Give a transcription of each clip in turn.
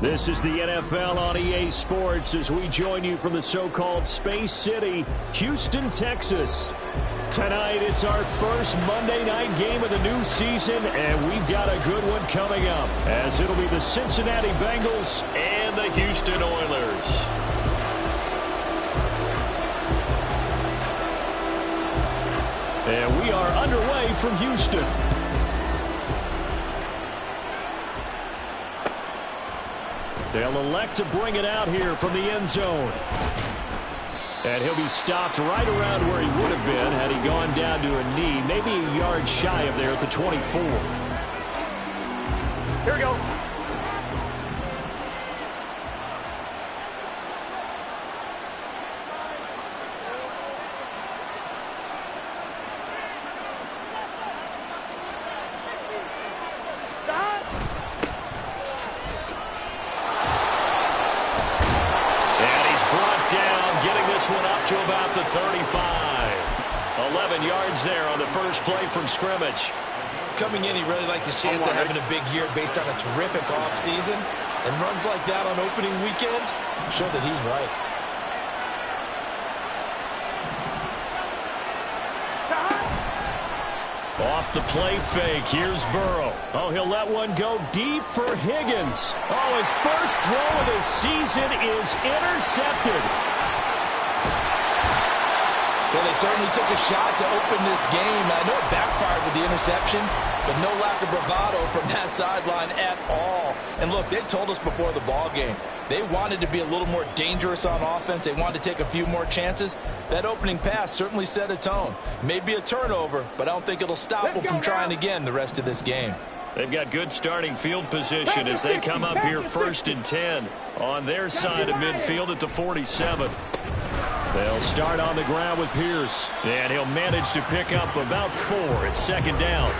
This is the NFL on EA Sports as we join you from the so-called Space City, Houston, Texas. Tonight, it's our first Monday night game of the new season, and we've got a good one coming up, as it'll be the Cincinnati Bengals and the Houston Oilers. And we are underway from Houston. They'll elect to bring it out here from the end zone. And he'll be stopped right around where he would have been had he gone down to a knee, maybe a yard shy of there at the 24. Here we go. To about the 35. 11 yards there on the first play from scrimmage. Coming in, he really liked his chance of having a big year based on a terrific offseason. And runs like that on opening weekend show that he's right. Off the play fake, here's Burrow. Oh, he'll let one go deep for Higgins. Oh, his first throw of the season is intercepted. Well, they certainly took a shot to open this game. I know it backfired with the interception, but no lack of bravado from that sideline at all. And look, they told us before the ball game, they wanted to be a little more dangerous on offense. They wanted to take a few more chances. That opening pass certainly set a tone. Maybe a turnover, but I don't think it'll stop them from trying again the rest of this game. They've got good starting field position as they come up here 1st and 10 on their side of midfield at the 47. They'll start on the ground with Pierce, and he'll manage to pick up about 4 at 2nd down.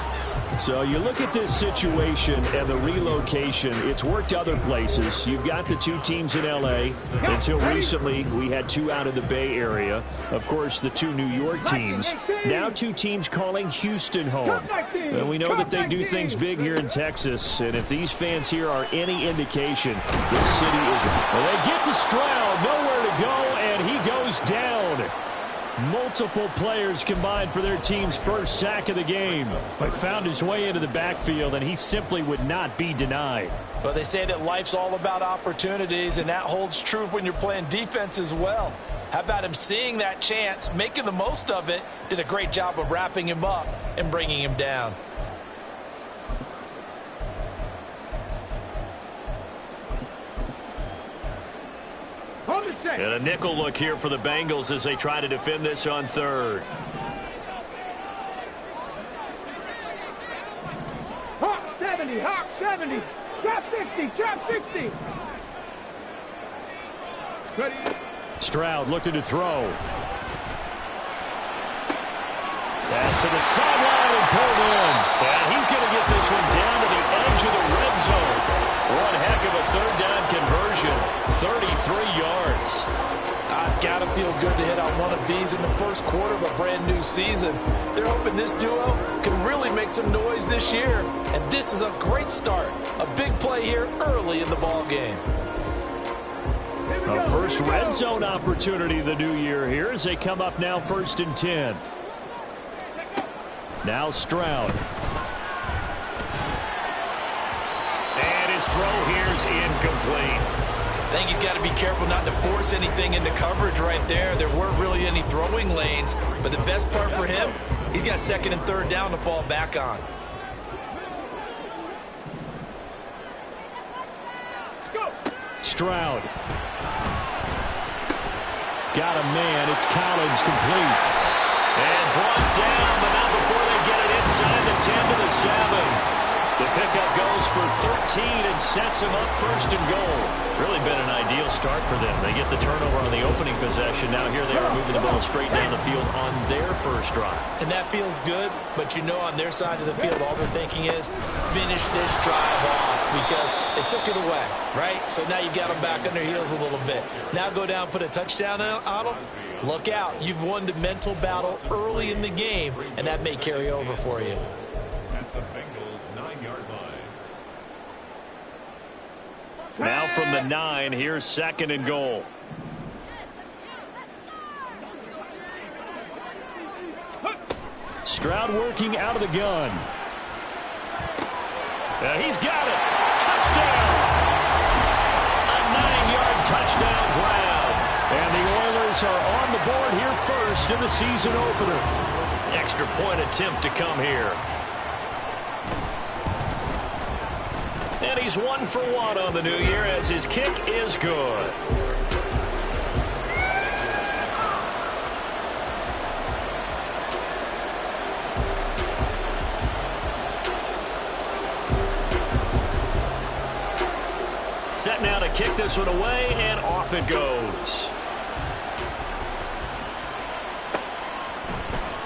So you look at this situation and the relocation. It's worked other places. You've got the two teams in L.A. Until recently, we had 2 out of the Bay Area. Of course, the 2 New York teams. Now 2 teams calling Houston home. And we know that they do things big here in Texas. And if these fans here are any indication, this city is... Well, they get to Stroud, nowhere to go, and he goes down. Multiple players combined for their team's first sack of the game. But found his way into the backfield, and he simply would not be denied. But they say that life's all about opportunities, and that holds true when you're playing defense as well. How about him seeing that chance, making the most of it, did a great job of wrapping him up and bringing him down. And a nickel look here for the Bengals as they try to defend this on 3rd. Hawk 70, Hawk 70, trap 60, trap 60. Stroud looking to throw. Pass to the sideline and pulled in. And he's going to get this one down to the edge of the red zone. One heck of a 3rd down conversion. 33 yards. It's got to feel good to hit on one of these in the first quarter of a brand new season. They're hoping this duo can really make some noise this year. And this is a great start. A big play here early in the ball game. A first red zone opportunity of the new year here as they come up now 1st and 10. Now Stroud. And his throw here's incomplete. I think he's got to be careful not to force anything into coverage right there. There weren't really any throwing lanes, but the best part for him, he's got 2nd and 3rd down to fall back on. Stroud. Got a man. It's Collins, complete. And brought down, but not before they get it inside the 10 to the 7. The pickup goes for 13 and sets him up first and goal. Really been an ideal start for them. They get the turnover on the opening possession. Now here they are moving the ball straight down the field on their first drive. And that feels good, but you know on their side of the field all they're thinking is finish this drive off because they took it away, right? So now you've got them back on their heels a little bit. Now go down, put a touchdown on them. Look out. You've won the mental battle early in the game, and that may carry over for you. Now from the 9, here's second and goal. Stroud working out of the gun. He's got it. Touchdown. A 9-yard touchdown grab. And the Oilers are on the board here first in the season opener. Extra point attempt to come here. And he's 1 for 1 on the new year as his kick is good. Set now to kick this one away, and off it goes.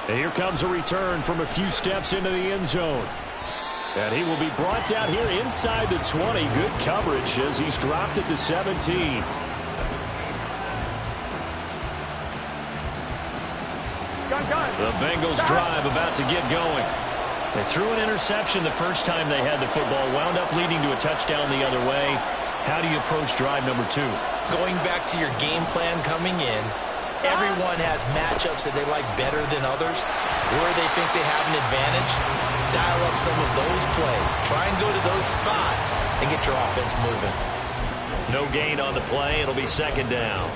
And here comes a return from a few steps into the end zone. And he will be brought down here inside the 20. Good coverage as he's dropped at the 17. The Bengals drive about to get going. They threw an interception the first time they had the football, wound up leading to a touchdown the other way. How do you approach drive number 2? Going back to your game plan coming in, everyone has matchups that they like better than others, where they think they have an advantage. Dial up some of those plays. Try and go to those spots and get your offense moving. No gain on the play. It'll be second down.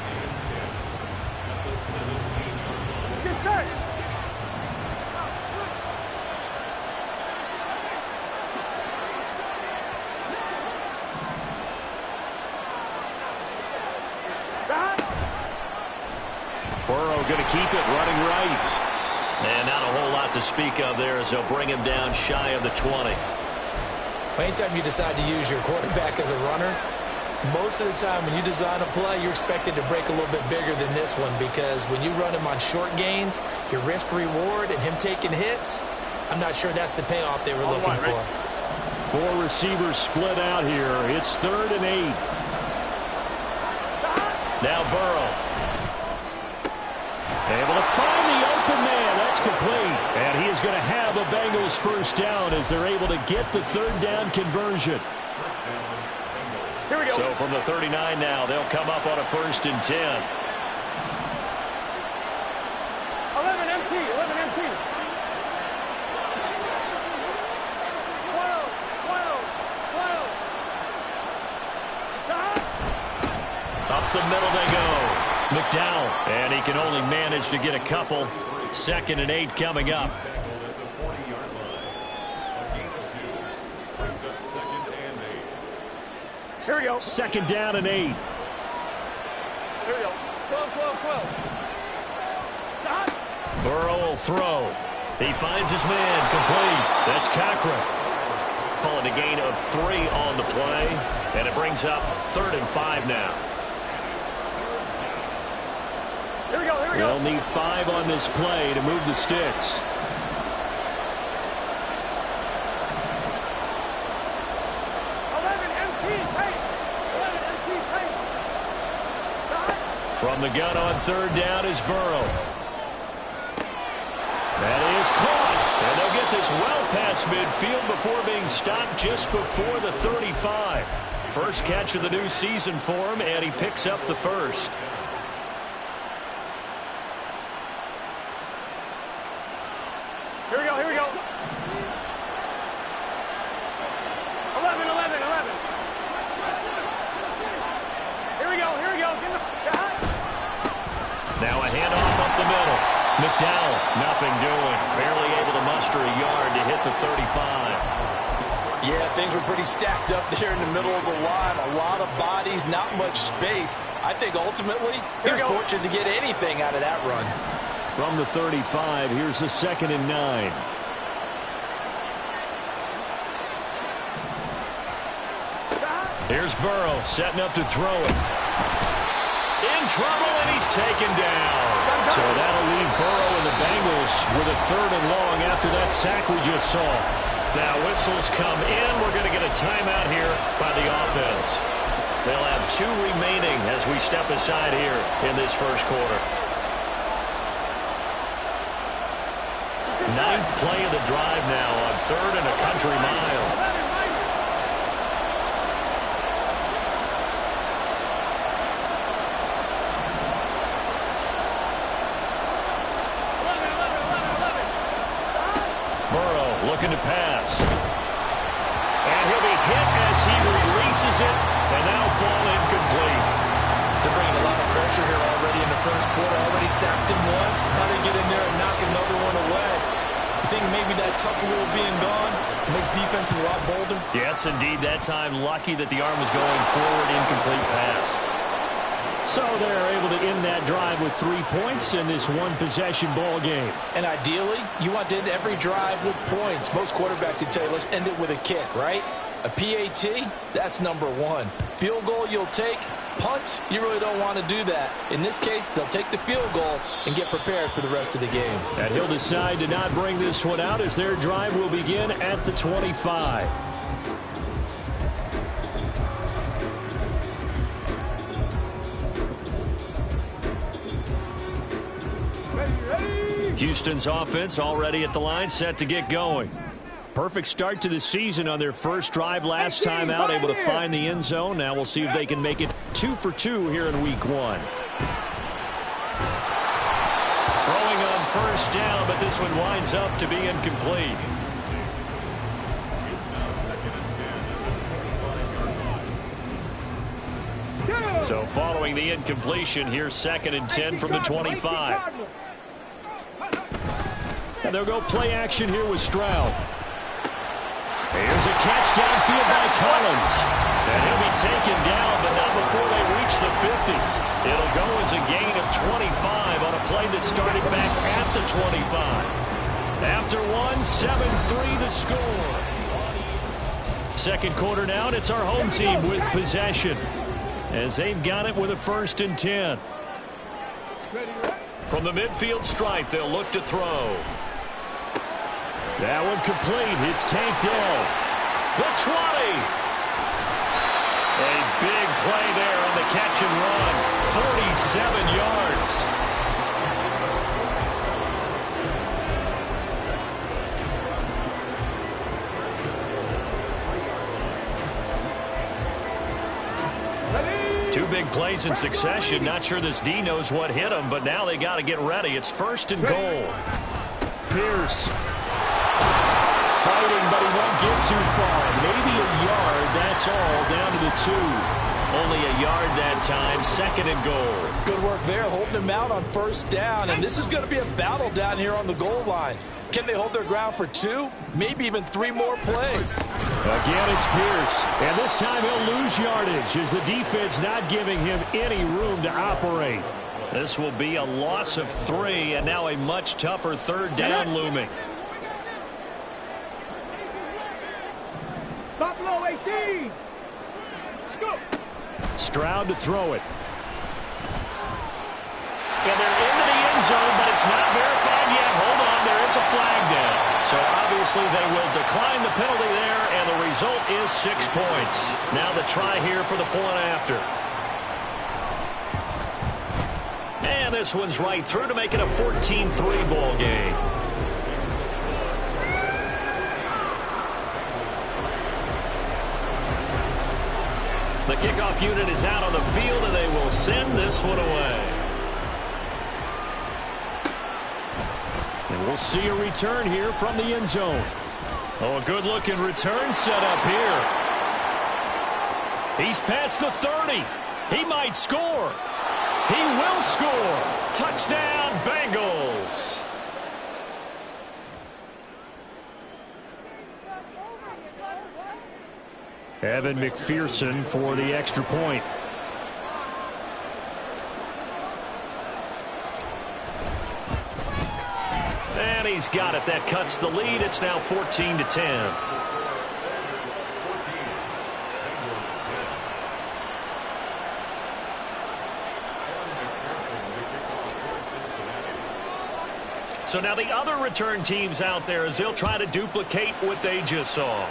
Burrow going to keep it running right. And not a whole lot to speak of there as they'll bring him down shy of the 20. Anytime you decide to use your quarterback as a runner, most of the time when you design a play, you're expected to break a little bit bigger than this one because when you run him on short gains, your risk-reward and him taking hits, I'm not sure that's the payoff they were looking for. 4 receivers split out here. It's 3rd and 8. Now Burrow. Able to find the open man. That's complete. And he is going to have a Bengals first down as they're able to get the 3rd down conversion. Here we go. So from the 39 now, they'll come up on a 1st and 10. 11 MT, 11 MT. 12. Up the middle they go. McDowell, and he can only manage to get a couple. 2nd and 8 coming up. Here we go. 2nd down and 8. Here we go. 12, 12, 12. Stop. Burrow will throw. He finds his man, complete. That's Cochran. Calling a gain of 3 on the play, and it brings up 3rd and 5 now. Here we go, here we go. They'll need 5 on this play to move the sticks. From the gun on 3rd down is Burrow. That is caught. And they'll get this well past midfield before being stopped just before the 35. First catch of the new season for him, and he picks up the 1st. Here we go, here we go. 11, 11, 11. Here we go, here we go. Give us a shot. Now a handoff up the middle. McDowell, nothing doing. Barely able to muster a yard to hit the 35. Yeah, things were pretty stacked up there in the middle of the line. A lot of bodies, not much space. I think ultimately he was fortunate to get anything out of that run. From the 35, here's a 2nd and 9. Here's Burrow setting up to throw it. In trouble, and he's taken down. So that'll leave Burrow and the Bengals with a 3rd and long after that sack we just saw. Now whistles come in. We're going to get a timeout here by the offense. They'll have 2 remaining as we step aside here in this first quarter. 9th play of the drive now on 3rd and a country mile. Looking to pass. And he'll be hit as he releases it, and that'll fall incomplete. They're bringing a lot of pressure here already in the first quarter. Already sacked him once. Now they get in there and knock another one away. You think maybe that Tucker rule being gone makes defenses a lot bolder? Yes, indeed. That time, lucky that the arm was going forward. Incomplete pass. So they're able to end that drive with 3 points in this one-possession ball game. And ideally, you want to end every drive with points. Most quarterbacks would tell you, let's end it with a kick, right? A PAT, that's number 1. Field goal you'll take. Punts, you really don't want to do that. In this case, they'll take the field goal and get prepared for the rest of the game. And he'll decide to not bring this one out as their drive will begin at the 25. Houston's offense already at the line, set to get going. Perfect start to the season on their first drive last time out, able to find the end zone. Now we'll see if they can make it 2 for 2 here in week 1. Throwing on first down, but this one winds up to be incomplete. So following the incompletion, here's 2nd and 10 from the 25. And they'll go play action here with Stroud. Here's a catch downfield by Collins. And he'll be taken down, but not before they reach the 50. It'll go as a gain of 25 on a play that started back at the 25. After 7-3 the score. Second quarter now, and it's our home team with possession, as they've got it with a 1st and 10. From the midfield stripe, they'll look to throw. That one complete. It's Tank Dell. The 20. A big play there on the catch and run. 47 yards. Two big plays in succession. Not sure this D knows what hit him, but now they got to get ready. It's 1st and goal. Pierce. Fighting, but he won't get too far. Maybe a yard, that's all, down to the 2. Only a yard that time, 2nd and goal. Good work there, holding him out on first down, and this is going to be a battle down here on the goal line. Can they hold their ground for 2, maybe even 3 more plays? Again, it's Pierce, and this time he'll lose yardage as the defense not giving him any room to operate. This will be a loss of 3, and now a much tougher 3rd down looming. Buffalo 18. Go. Stroud to throw it. And they're into the end zone, but it's not verified yet. Hold on, there is a flag down. So obviously they will decline the penalty there, and the result is 6 points. Now the try here for the point after. And this one's right through to make it a 14-3 ball game. The kickoff unit is out on the field, and they will send this one away. And we'll see a return here from the end zone. Oh, a good-looking return set up here. He's past the 30. He might score. He will score. Touchdown, Bengals. Evan McPherson for the extra point. And he's got it. That cuts the lead. It's now 14-10. So now the other return teams out there as they'll try to duplicate what they just saw.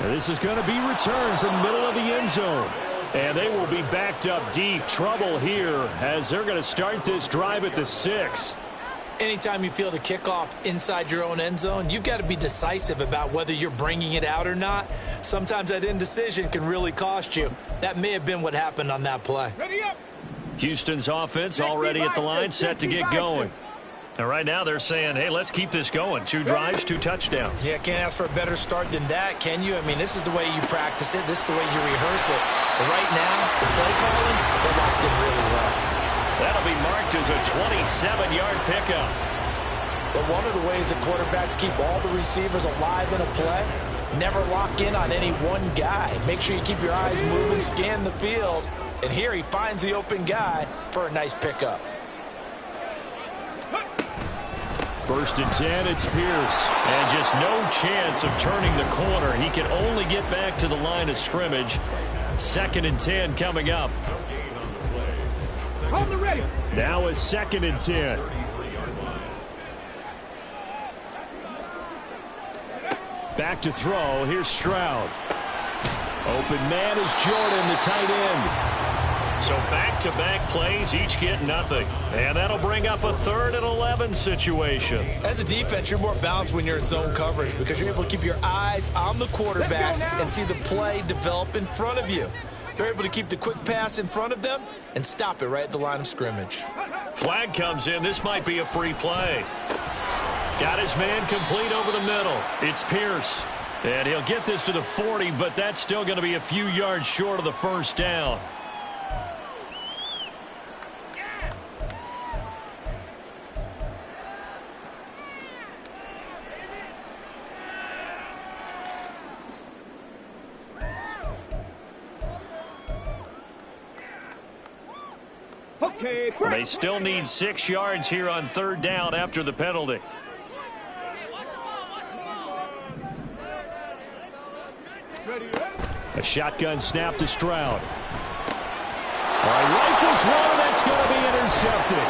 Now this is going to be returned from the middle of the end zone. And they will be backed up deep. Trouble here as they're going to start this drive at the 6. Anytime you feel the kickoff inside your own end zone, you've got to be decisive about whether you're bringing it out or not. Sometimes that indecision can really cost you. That may have been what happened on that play. Ready up. Houston's offense already at the line, set to get going. And right now they're saying, hey, let's keep this going. 2 drives, 2 touchdowns. Yeah, can't ask for a better start than that, can you? I mean, this is the way you practice it. This is the way you rehearse it. But right now, the play calling, they're locked in really well. That'll be marked as a 27-yard pickup. But one of the ways that quarterbacks keep all the receivers alive in a play, never lock in on any one guy. Make sure you keep your eyes moving, scan the field. And here he finds the open guy for a nice pickup. 1st and 10, it's Pierce. And just no chance of turning the corner. He can only get back to the line of scrimmage. 2nd and 10 coming up. Hold the ready. Now is 2nd and 10. Back to throw. Here's Stroud. Open man is Jordan, the tight end. So back-to-back plays, each get nothing. And that'll bring up a 3rd and 11 situation. As a defense, you're more balanced when you're in zone coverage because you're able to keep your eyes on the quarterback and see the play develop in front of you. They're able to keep the quick pass in front of them and stop it right at the line of scrimmage. Flag comes in. This might be a free play. Got his man complete over the middle. It's Pierce. And he'll get this to the 40, but that's still going to be a few yards short of the 1st down. Okay, They still need 6 yards here on 3rd down after the penalty. A shotgun snap to Stroud. All right, rifles one, that's going to be intercepted.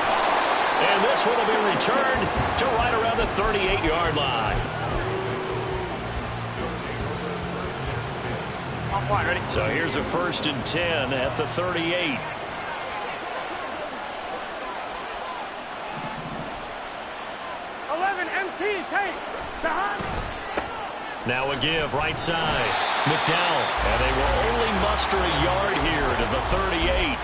And this one will be returned to right around the 38-yard line. So here's a 1st and 10 at the 38. Now a give, right side. McDowell, and they will only muster a yard here to the 38.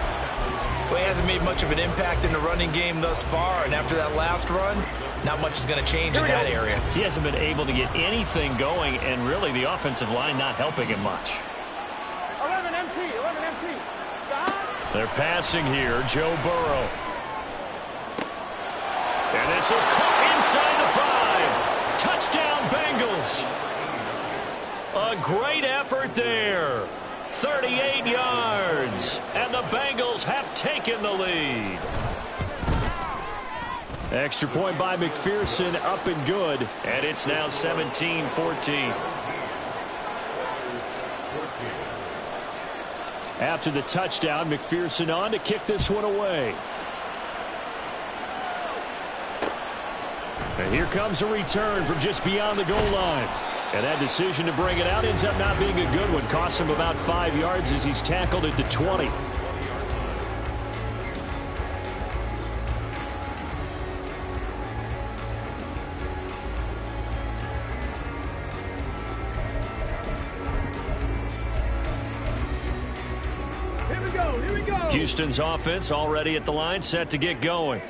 Well, he hasn't made much of an impact in the running game thus far, and after that last run, not much is going to change in that area. He hasn't been able to get anything going, and really the offensive line not helping him much. 11 MT. They're passing here, Joe Burrow. And this is caught inside the 5. Touchdown, Bengals. A great effort there. 38 yards. And the Bengals have taken the lead. Extra point by McPherson, up and good. And it's now 17-14. After the touchdown, McPherson on to kick this one away. And here comes a return from just beyond the goal line. And that decision to bring it out ends up not being a good one. Costs him about 5 yards as he's tackled at the 20. Here we go. Houston's offense already at the line, set to get going.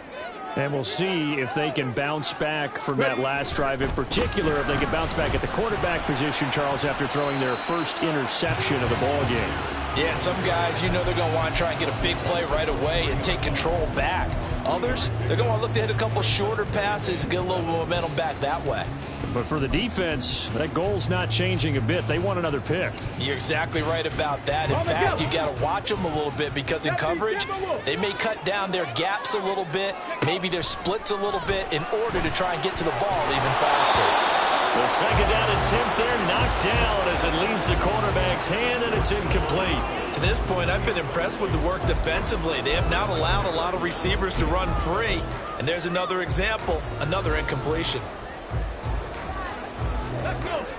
And we'll see if they can bounce back from that last drive, in particular if they can bounce back at the quarterback position, Charles, after throwing their first interception of the ball game. Yeah, some guys, you know they're going to want to try and get a big play right away and take control back. Others, they're going to look to hit a couple shorter passes, get a little momentum back that way. But for the defense, that goal's not changing a bit. They want another pick. You're exactly right about that. In fact, you got to watch them a little bit because in coverage, they may cut down their gaps a little bit, maybe their splits a little bit in order to try and get to the ball even faster. The second down attempt there knocked down as it leaves the quarterback's hand, and it's incomplete. To this point, I've been impressed with the work defensively. They have not allowed a lot of receivers to run free. And there's another example, another incompletion.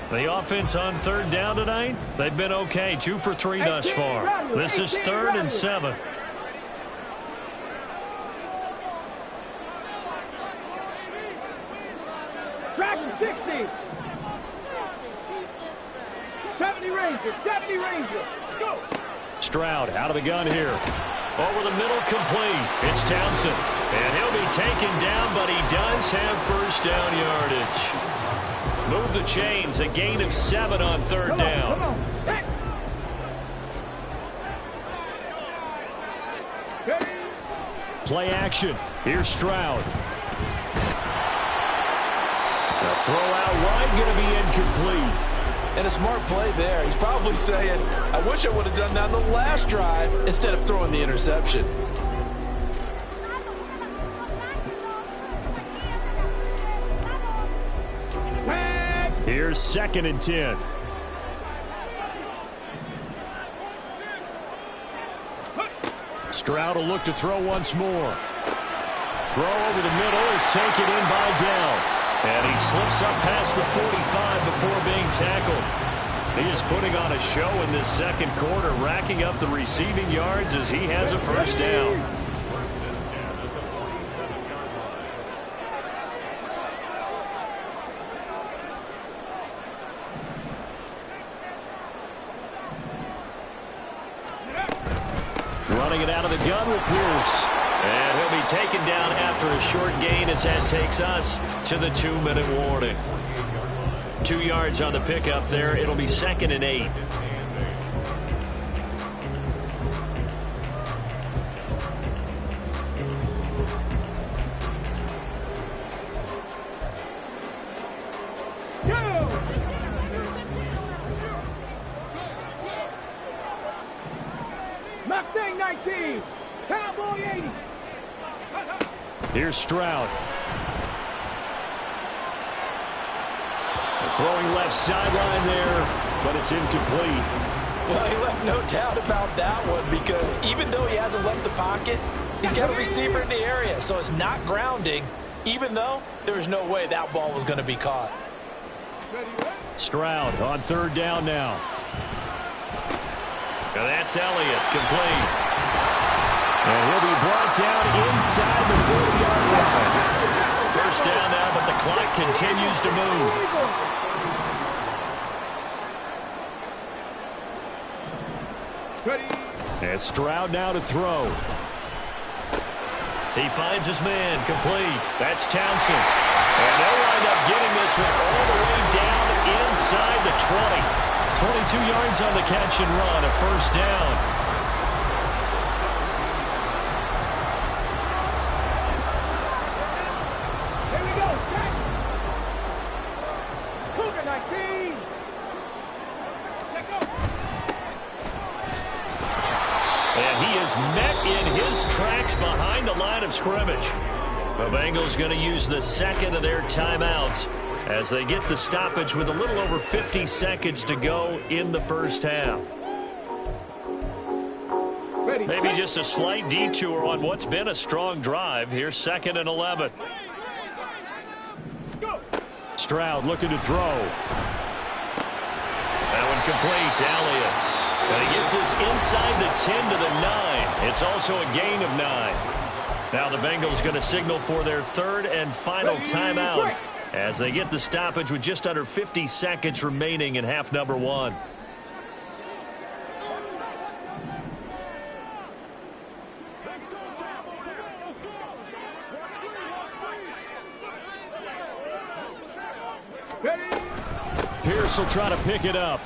The offense on third down tonight, they've been okay, 2 for 3 thus far. This is 3rd and 7. Dragon 60. 70 Ranger, 70 Ranger. Go. Stroud out of the gun here. Over the middle, complete. It's Townsend. And he'll be taken down, but he does have first down yardage. Move the chains, a gain of 7 on third down. Come on. Hey. Play action. Here's Stroud. The throw out wide going to be incomplete. And a smart play there. He's probably saying, I wish I would have done that on the last drive instead of throwing the interception. Here's 2nd and 10. Stroud will look to throw once more. Throw over the middle is taken in by Dell. And he slips up past the 45 before being tackled. He is putting on a show in this second quarter, racking up the receiving yards as he has a first down. Running it out of the gun with Pierce. And he'll be taken down after a short gain as that takes us to the 2-minute warning. 2 yards on the pickup there. It'll be 2nd and 8. Mustang 19. Cowboy 80. Here's Stroud. Throwing left sideline there, but it's incomplete. Well, he left no doubt about that one because even though he hasn't left the pocket, he's got a receiver in the area, so it's not grounding, even though there was no way that ball was going to be caught. Stroud on third down now. And that's Elliott, complete. And he'll be brought down inside the 40-yard line. First down now, but the clock continues to move. And Stroud now to throw. He finds his man, complete. That's Townsend. And they'll wind up getting this one all the way down inside the 20. 22 yards on the catch and run, a first down. And he is met in his tracks behind the line of scrimmage. The Bengals going to use the second of their timeouts as they get the stoppage with a little over 50 seconds to go in the first half. Maybe just a slight detour on what's been a strong drive. Here's 2nd and 11. Stroud looking to throw. That one complete to Elliott. And he gets this inside the 10 to the 9. It's also a gain of 9. Now the Bengals going to signal for their third and final timeout as they get the stoppage with just under 50 seconds remaining in half number 1. Pierce will try to pick it up.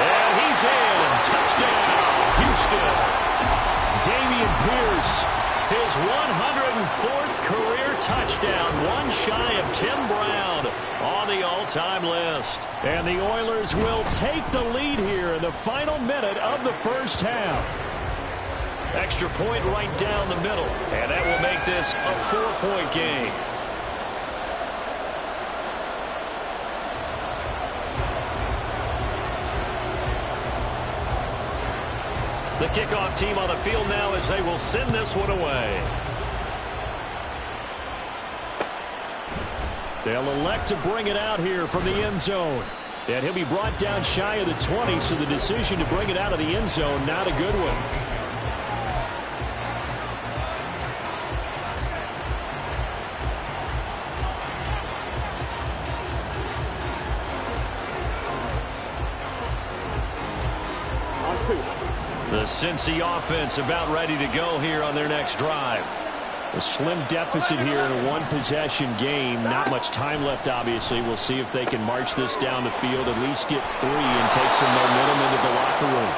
And he's in. Touchdown, Houston. Dameon Pierce His 104th career touchdown, one shy of Tim Brown on the all-time list. And the Oilers will take the lead here in the final minute of the first half. Extra point right down the middle, and that will make this a 4-point game. The kickoff team on the field now as they will send this one away. They'll elect to bring it out here from the end zone. And he'll be brought down shy of the 20, so the decision to bring it out of the end zone, not a good one. The Cincy offense about ready to go here on their next drive. A slim deficit here in a one-possession game. Not much time left, obviously. We'll see if they can march this down the field, at least get 3 and take some momentum into the locker room.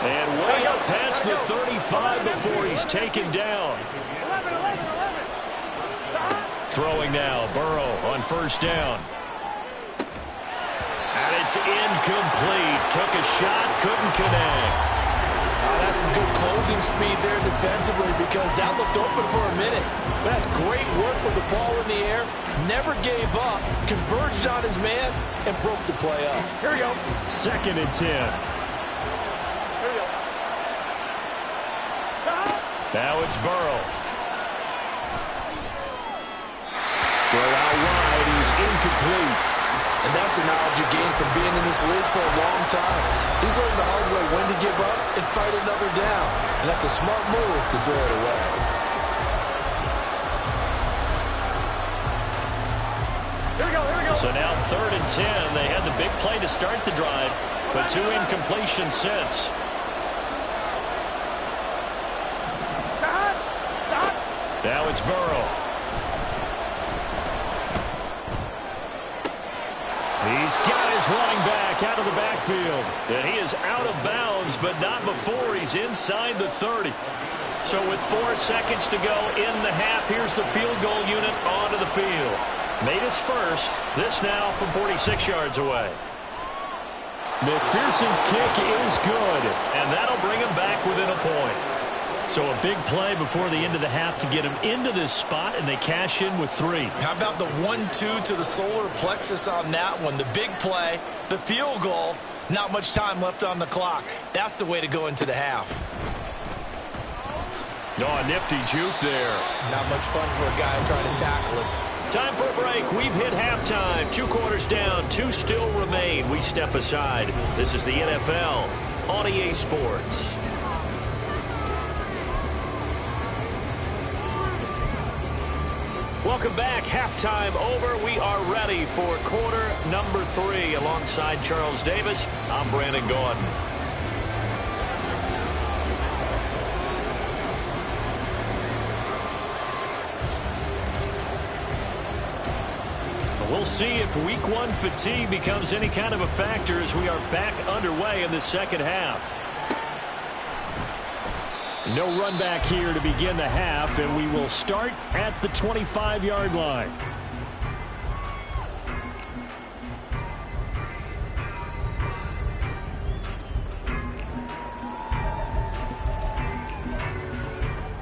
And way up past the 35 before he's taken down. Throwing now, Burrow on first down. And it's incomplete. Took a shot, couldn't connect. That's some good closing speed there defensively because that looked open for a minute. But that's great work with the ball in the air. Never gave up, converged on his man, and broke the play up. Here we go. 2nd and 10. Here we go. Now it's Burrow. Throw out wide, he's incomplete. And that's the knowledge you gain from being in this league for a long time. He's learned the hard way when to give up and fight another down. And that's a smart move to throw it away. Here we go, here we go. So now 3rd and 10. They had the big play to start the drive, but 2 incompletions since. Stop. Now it's Burrow. He's got his running back out of the backfield. And he is out of bounds, but not before he's inside the 30. So with 4 seconds to go in the half, here's the field goal unit onto the field. Made his first. This now from 46 yards away. McPherson's kick is good, and that'll bring him back within a point. So a big play before the end of the half to get him into this spot, and they cash in with 3. How about the 1-2 to the solar plexus on that one? The big play, the field goal, not much time left on the clock. That's the way to go into the half. Oh, a nifty juke there. Not much fun for a guy trying to tackle it. Time for a break. We've hit halftime. 2 quarters down, 2 still remain. We step aside. This is the NFL on EA Sports. Welcome back. Halftime over. We are ready for quarter number 3. Alongside Charles Davis, I'm Brandon Gaudin. We'll see if week 1 fatigue becomes any kind of a factor as we are back underway in the second half. No run back here to begin the half, and we will start at the 25-yard line.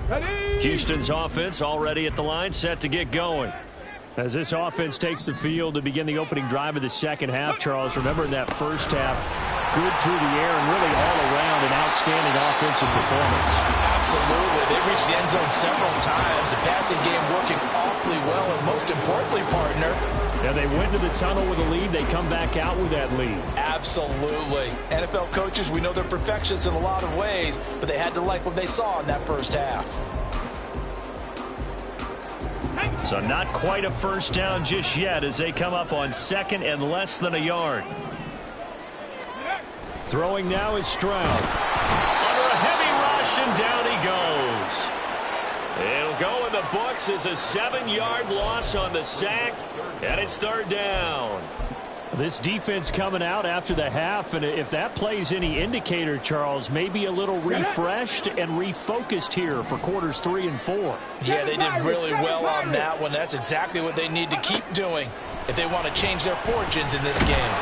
Ready? Houston's offense already at the line, set to get going. As this offense takes the field to begin the opening drive of the second half, Charles, remember in that first half, good through the air and really all around an outstanding offensive performance. Absolutely. They reached the end zone several times. The passing game working awfully well, and most importantly, partner. Yeah, they went to the tunnel with a lead. They come back out with that lead. Absolutely. NFL coaches, we know they're perfectionists in a lot of ways, but they had to like what they saw in that first half. So not quite a first down just yet as they come up on 2nd and less than a yard. Throwing now is Stroud. Under a heavy rush, and down he goes. It'll go in the books as a 7-yard loss on the sack, and it's 3rd down. This defense coming out after the half, and if that plays any indicator, Charles, maybe a little refreshed and refocused here for quarters 3 and 4. Yeah, they did really well on that one. That's exactly what they need to keep doing if they want to change their fortunes in this game.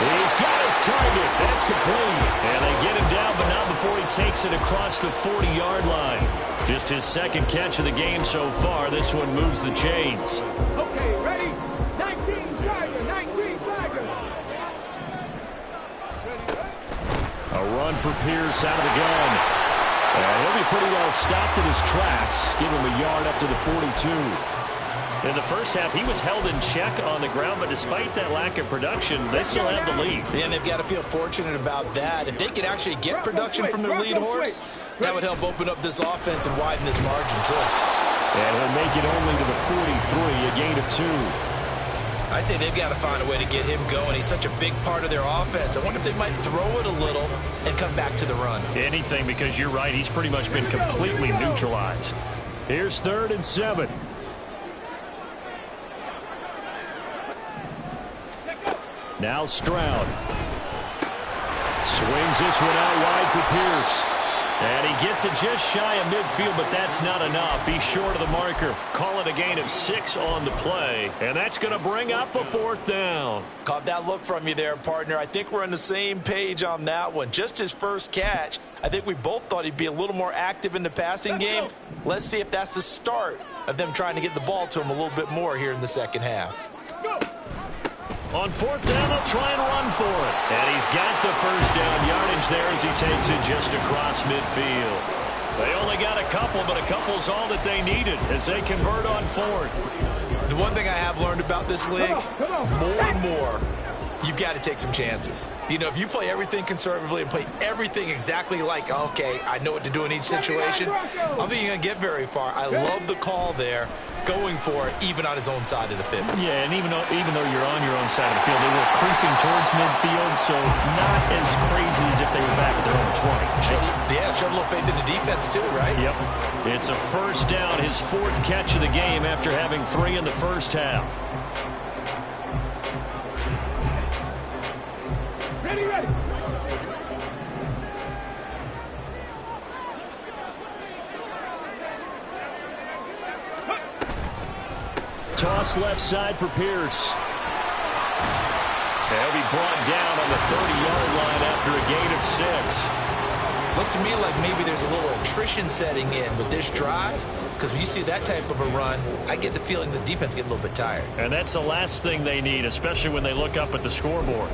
He's got his target. That's complete. And they get him down, but not before he takes it across the 40-yard line. Just his second catch of the game so far. This one moves the chains. Okay, ready? 19 Tiger, 19 Tiger. A run for Pierce out of the gun. And he'll be pretty well stopped in his tracks. Give him a yard up to the 42. In the first half, he was held in check on the ground, but despite that lack of production, they still have the lead. And they've got to feel fortunate about that. If they could actually get production from their lead horse, that would help open up this offense and widen this margin, too. And he'll make it only to the 43, a gain of 2. I'd say they've got to find a way to get him going. He's such a big part of their offense. I wonder if they might throw it a little and come back to the run. Anything, because you're right, he's pretty much been completely neutralized. Here's 3rd and 7. Now Stroud. Swings this one out wide for Pierce. And he gets it just shy of midfield, but that's not enough. He's short of the marker. Call it a gain of 6 on the play. And that's going to bring up a 4th down. Caught that look from you there, partner. I think we're on the same page on that one. Just his first catch. I think we both thought he'd be a little more active in the passing game. Let's see if that's the start of them trying to get the ball to him a little bit more here in the second half. On 4th down, they'll try and run for it. And he's got the first down yardage there as he takes it just across midfield. They only got a couple, but a couple's all that they needed as they convert on 4th. The one thing I have learned about this league, more and more, you've got to take some chances. You know, if you play everything conservatively and play everything exactly like, okay, I know what to do in each situation, I don't think you're going to get very far. I love the call there, going for it, even on his own side of the field. Yeah, and even though you're on your own side of the field, they were creeping towards midfield, so not as crazy as if they were back at their own 20. Showed a little faith in the defense too, right? Yep. It's a first down, his 4th catch of the game after having 3 in the first half. Ready, ready. Toss left side for Pierce. He'll be brought down on the 30-yard line after a gain of 6. Looks to me like maybe there's a little attrition setting in with this drive, because when you see that type of a run, I get the feeling the defense getting a little bit tired. And that's the last thing they need, especially when they look up at the scoreboard.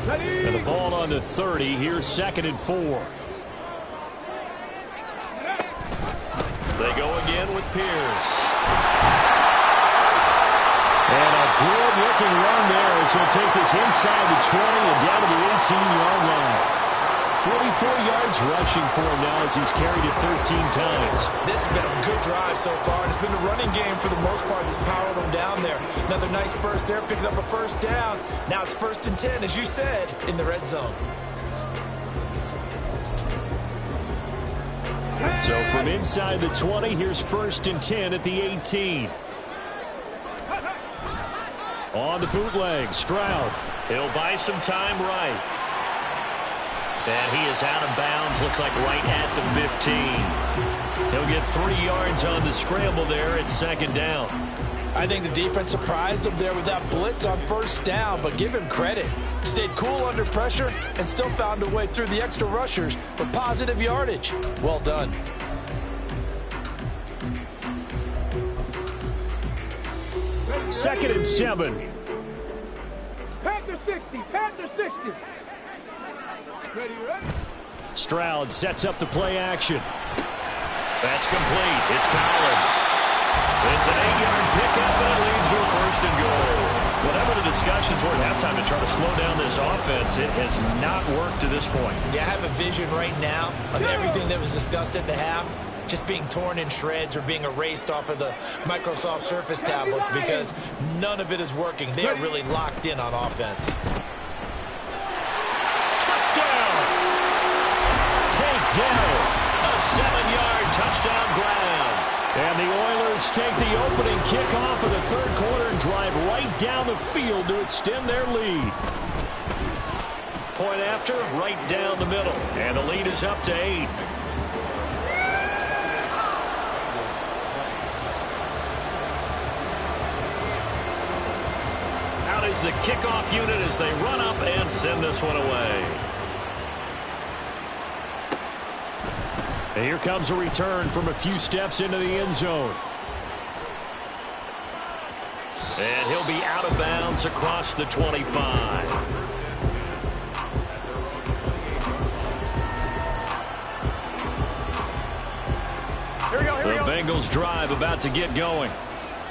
Ready. And the ball on the 30. Here's 2nd and 4. They go again with Pierce. And a good-looking run there as he'll take this inside the 20 and down to the 18-yard line. 44 yards rushing for him now as he's carried it 13 times. This has been a good drive so far, and it's been a running game for the most part that's powered him down there. Another nice burst there, picking up a first down. Now it's 1st and 10, as you said, in the red zone. So from inside the 20, here's 1st and 10 at the 18. On the bootleg, Stroud. He'll buy some time right. And he is out of bounds, looks like right at the 15. He'll get 3 yards on the scramble there at 2nd down. I think the defense surprised him there with that blitz on 1st down, but give him credit. Stayed cool under pressure and still found a way through the extra rushers for positive yardage. Well done. Second and 7. Panther 60, Panther 60. Ready, ready. Stroud sets up the play action. That's complete. It's Collins. It's an 8-yard pickup and it leads to a 1st and goal. Whatever the discussions were at halftime to try to slow down this offense, it has not worked to this point. Yeah, I have a vision right now of everything that was discussed at the half just being torn in shreds or being erased off of the Microsoft Surface tablets because none of it is working. They are really locked in on offense. Touchdown! Take down. A 7-yard touchdown ground. And the Oilers take the opening kickoff of the 3rd quarter and drive right down the field to extend their lead. Point after, right down the middle. And the lead is up to 8. Out is the kickoff unit as they run up and send this one away. And here comes a return from a few steps into the end zone. And he'll be out of bounds across the 25. The Bengals drive about to get going.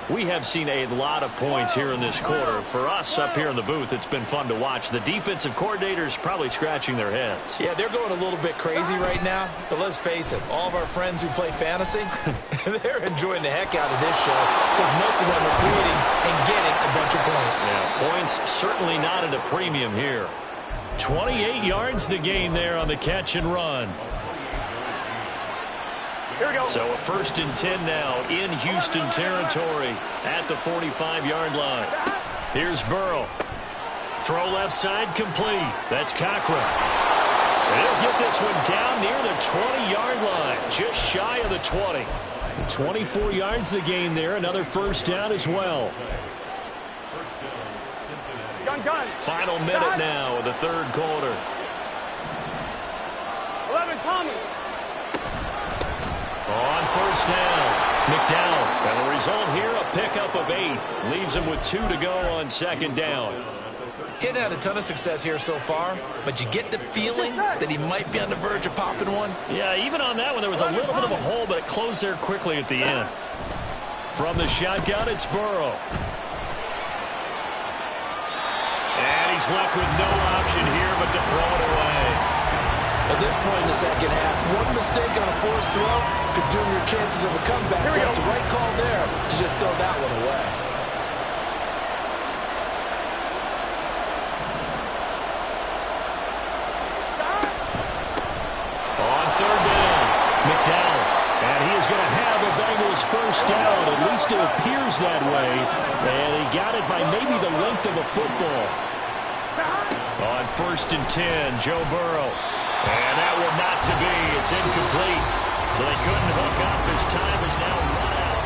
We have seen a lot of points here in this quarter. For us up here in the booth, it's been fun to watch. The defensive coordinators probably scratching their heads. Yeah, they're going a little bit crazy right now. But let's face it, all of our friends who play fantasy, they're enjoying the heck out of this show because most of them are creating and getting a bunch of points. Yeah, points certainly not at a premium here. 28 yards the gain there on the catch and run. Here we go. So a 1st and 10 now in Houston territory at the 45-yard line. Here's Burrow. Throw left side complete. That's Cochran. And he'll get this one down near the 20-yard line, just shy of the 20. 24 yards the gain there. Another 1st down as well. Gun. Final minute now of the 3rd quarter. 11, Thomas. On 1st down, McDowell. And the result here, a pickup of 8. Leaves him with 2 to go on 2nd down. He hadn't had a ton of success here so far, but you get the feeling that he might be on the verge of popping one. Yeah, even on that one, there was a little bit of a hole, but it closed there quickly at the end. From the shotgun, it's Burrow. And he's left with no option here but to throw it away. At this point in the second half, one mistake on a forced throw could doom your chances of a comeback. So it's the right call there to just throw that one away. On 3rd down, McDowell. And he is going to have the Bengals 1st down. At least it appears that way. And he got it by maybe the length of a football. On 1st and 10, Joe Burrow. And that one not to be. It's incomplete. So they couldn't hook up. His time is now run out.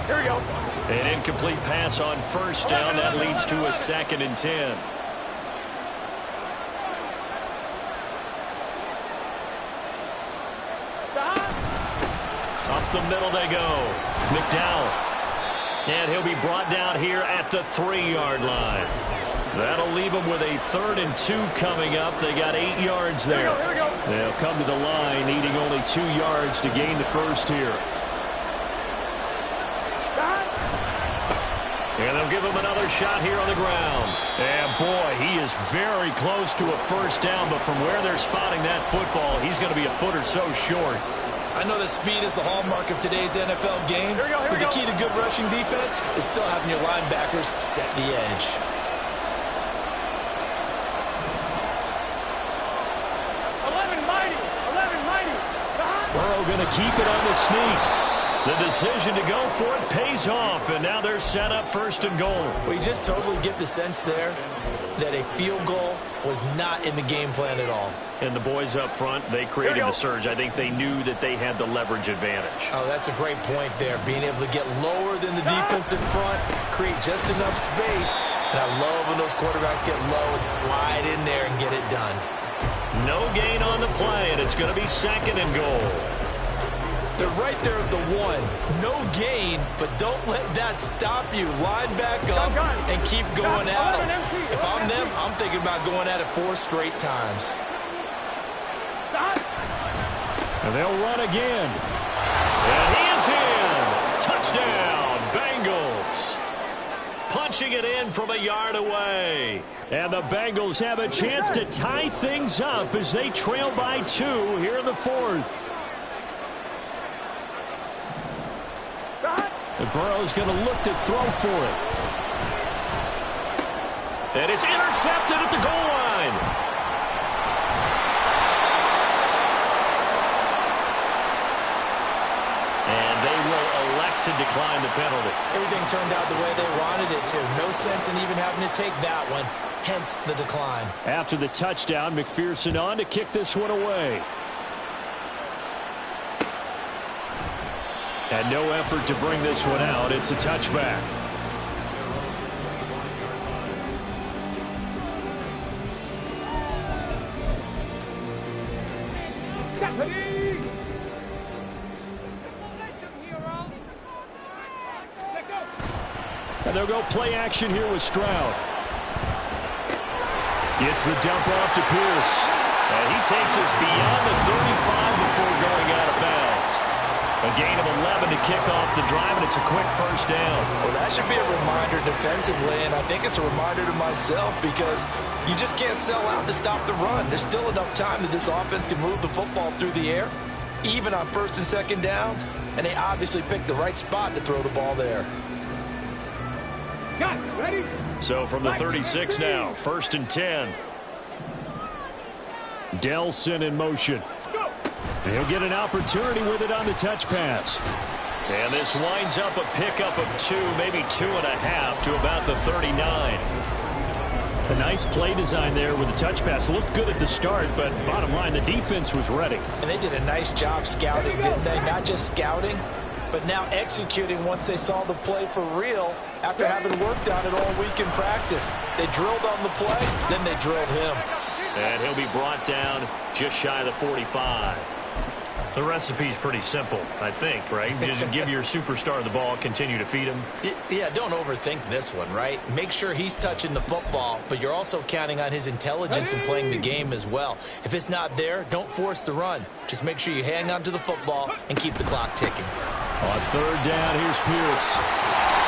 Here we go. An incomplete pass on 1st down. That leads to a 2nd and 10. Up the middle they go. McDowell. And he'll be brought down here at the 3-yard line. That'll leave them with a 3rd and 2 coming up. They got 8 yards there. Here we go. They'll come to the line needing only 2 yards to gain the 1st here. And they'll give him another shot here on the ground. And boy, he is very close to a 1st down, but from where they're spotting that football, he's going to be a foot or so short. I know that speed is the hallmark of today's NFL game, but the key to good rushing defense is still having your linebackers set the edge. Burrow going to keep it on the sneak. The decision to go for it pays off, and now they're set up 1st and goal. We just totally get the sense there that a field goal was not in the game plan at all. And the boys up front, they created the surge. I think they knew that they had the leverage advantage. Oh, that's a great point there. Being able to get lower than the defensive front, create just enough space. And I love when those quarterbacks get low and slide in there and get it done. No gain on the play, and it's going to be 2nd and goal. They're right there at the 1. No gain, but don't let that stop you. Line back up and keep going at them. If I'm them, I'm thinking about going at it 4 straight times. And they'll run again. And he is in. Touchdown, Bengals. Punching it in from a yard away. And the Bengals have a chance to tie things up as they trail by 2 here in the 4th. And Burrow's going to look to throw for it. And it's intercepted at the goal line. to decline the penalty. Everything turned out the way they wanted it to. No sense in even having to take that one, hence the decline. After the touchdown, McPherson on to kick this one away. And no effort to bring this one out. It's a touchback. And they'll go play action here with Stroud. It's the dump off to Pierce. And he takes us beyond the 35 before going out of bounds. A gain of 11 to kick off the drive, and it's a quick first down. Well, that should be a reminder defensively, and I think it's a reminder to myself because you just can't sell out to stop the run. There's still enough time that this offense can move the football through the air, even on first and second downs, and they obviously picked the right spot to throw the ball there. Guys, ready? So from the 36 now, first and 10. Delson in motion. He'll get an opportunity with it on the touch pass. And this winds up a pickup of 2, maybe 2.5 to about the 39. A nice play design there with the touch pass. Looked good at the start, but bottom line, the defense was ready. And they did a nice job scouting, didn't they? Not just scouting, but now executing once they saw the play for real after having worked on it all week in practice. They drilled on the play, then they drilled him. And he'll be brought down just shy of the 45. The recipe's pretty simple, I think, right? Just give your superstar the ball, continue to feed him. Yeah, don't overthink this one, right? Make sure he's touching the football, but you're also counting on his intelligence in playing the game as well. If it's not there, don't force the run. Just make sure you hang on to the football and keep the clock ticking. On third down, here's Pierce.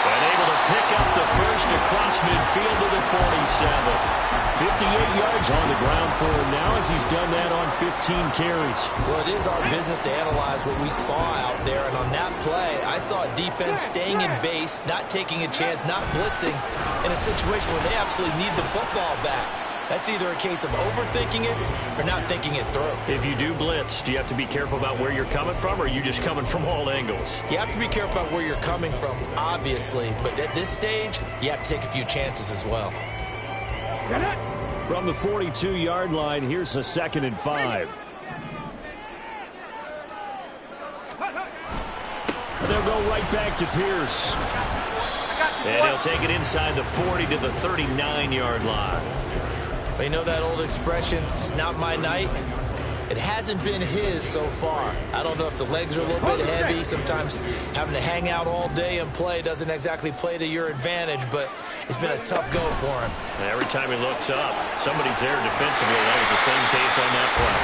And able to pick up the first across midfield to the 47. 58 yards on the ground for him now as he's done that on 15 carries. Well, it is our business to analyze what we saw out there, and on that play, I saw a defense staying in base, not taking a chance, not blitzing, in a situation where they absolutely need the football back. That's either a case of overthinking it or not thinking it through. If you do blitz, do you have to be careful about where you're coming from, or are you just coming from all angles? You have to be careful about where you're coming from, obviously, but at this stage, you have to take a few chances as well. From the 42-yard line, here's a 2nd and 5. They'll go right back to Pierce. And he'll take it inside the 40 to the 39-yard line. Well, you know that old expression, it's not my night? It hasn't been his so far. I don't know if the legs are a little bit heavy. Sometimes having to hang out all day and play doesn't exactly play to your advantage, but it's been a tough go for him. And every time he looks up, somebody's there defensively. That was the same case on that play.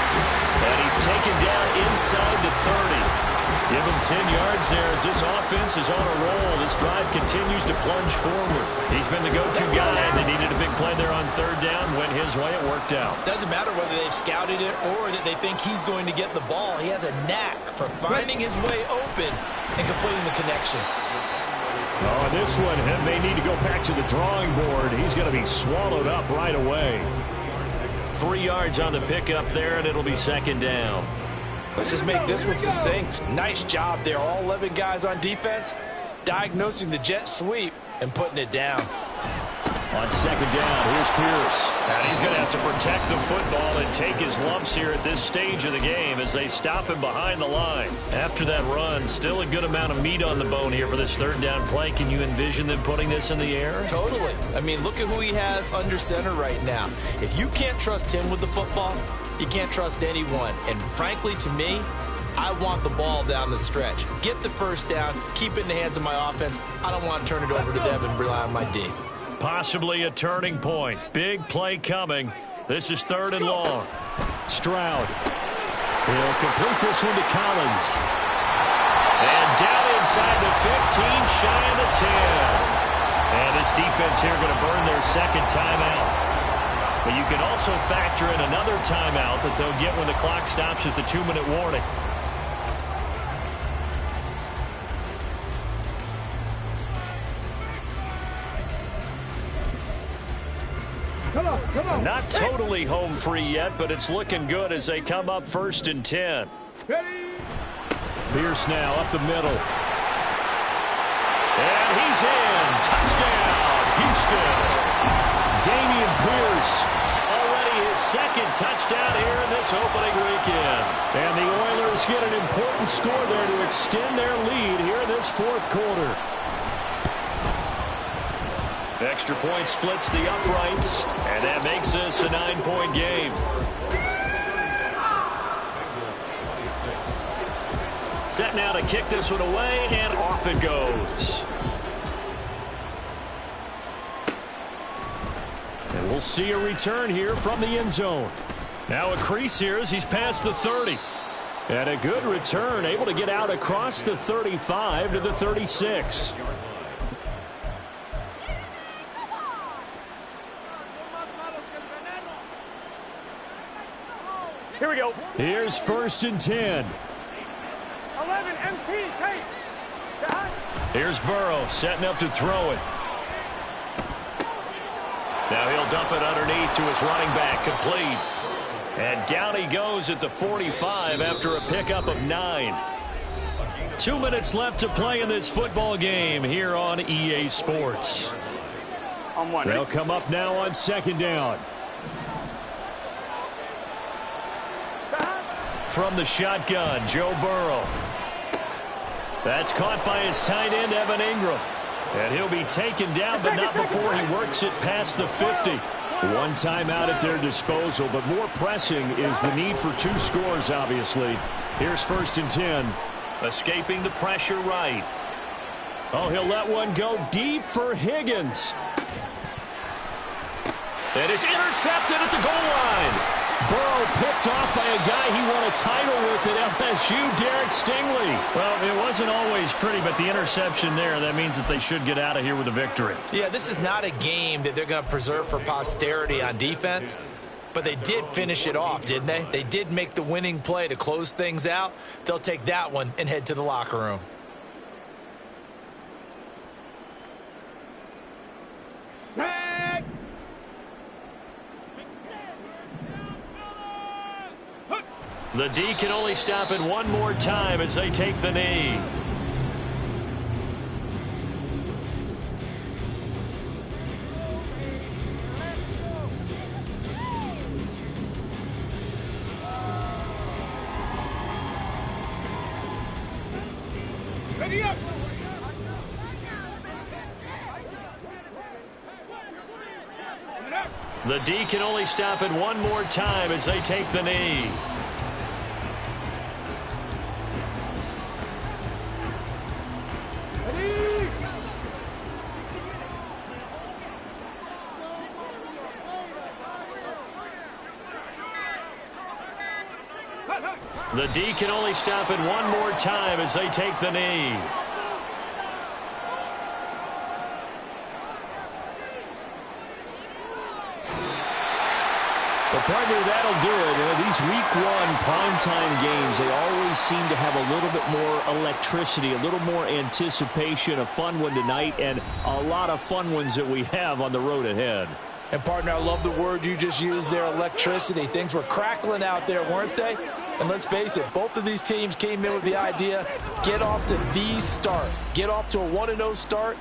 And he's taken down inside the 30. Give him 10 yards there as this offense is on a roll. This drive continues to plunge forward. He's been the go-to guy. They needed a big play there on third down. Went his way. It worked out. Doesn't matter whether they've scouted it or that they think he's going to get the ball. He has a knack for finding his way open and completing the connection. Oh, this one may need to go back to the drawing board. He's going to be swallowed up right away. 3 yards on the pickup there, and it'll be 2nd down. Let's just make this one succinct. Nice job there. All 11 guys on defense diagnosing the jet sweep and putting it down. On 2nd down, here's Pierce. And he's going to have to protect the football and take his lumps here at this stage of the game as they stop him behind the line. After that run, still a good amount of meat on the bone here for this 3rd down play. Can you envision them putting this in the air? Totally. I mean, look at who he has under center right now. If you can't trust him with the football, you can't trust anyone. And frankly, to me, I want the ball down the stretch. Get the first down, keep it in the hands of my offense. I don't want to turn it over to them and rely on my D. Possibly a turning point. Big play coming. This is 3rd and long. Stroud. He'll complete this one to Collins. And down inside the 15, shy of the 10. And this defense here going to burn their 2nd timeout. But you can also factor in another timeout that they'll get when the clock stops at the 2-minute warning. Come on. Not totally home free yet, but it's looking good as they come up 1st and 10. Ready? Pierce now up the middle. And he's in. Touchdown, Houston. Dameon Pierce, already his second touchdown here in this opening weekend. And the Oilers get an important score there to extend their lead here in this fourth quarter. Extra point splits the uprights, and that makes this a 9-point game. Set now to kick this one away, and off it goes. And we'll see a return here from the end zone. Now a crease here as he's past the 30. And a good return, able to get out across the 35 to the 36. Here we go. Here's 1st and 10. 11 MP, take. Here's Burrow setting up to throw it. Now he'll dump it underneath to his running back, complete. And down he goes at the 45 after a pickup of 9. 2 minutes left to play in this football game here on EA Sports. They'll come up now on 2nd down. From the shotgun, Joe Burrow. That's caught by his tight end, Evan Ingram. And he'll be taken down, but not before he works it past the 50. One timeout at their disposal, but more pressing is the need for 2 scores, obviously. Here's 1st and 10. Escaping the pressure right. Oh, he'll let one go deep for Higgins. And it's intercepted at the goal line. Burrow picked off by a guy he won a title with at LSU, Derek Stingley. Well, it wasn't always pretty, but the interception there, that means that they should get out of here with a victory. Yeah, this is not a game that they're going to preserve for posterity on defense, but they did finish it off, didn't they? They did make the winning play to close things out. They'll take that one and head to the locker room. The D can only stop it one more time as they take the knee. Ready up. The D can only stop it one more time as they take the knee. The D can only stop it one more time as they take the knee. But partner, that'll do it. These week 1 primetime games, they always seem to have a little bit more electricity, a little more anticipation. A fun one tonight, and a lot of fun ones that we have on the road ahead. And partner, I love the word you just used there, electricity. Things were crackling out there, weren't they? And let's face it, both of these teams came in with the idea, get off to the start. Get off to a 1-0 start.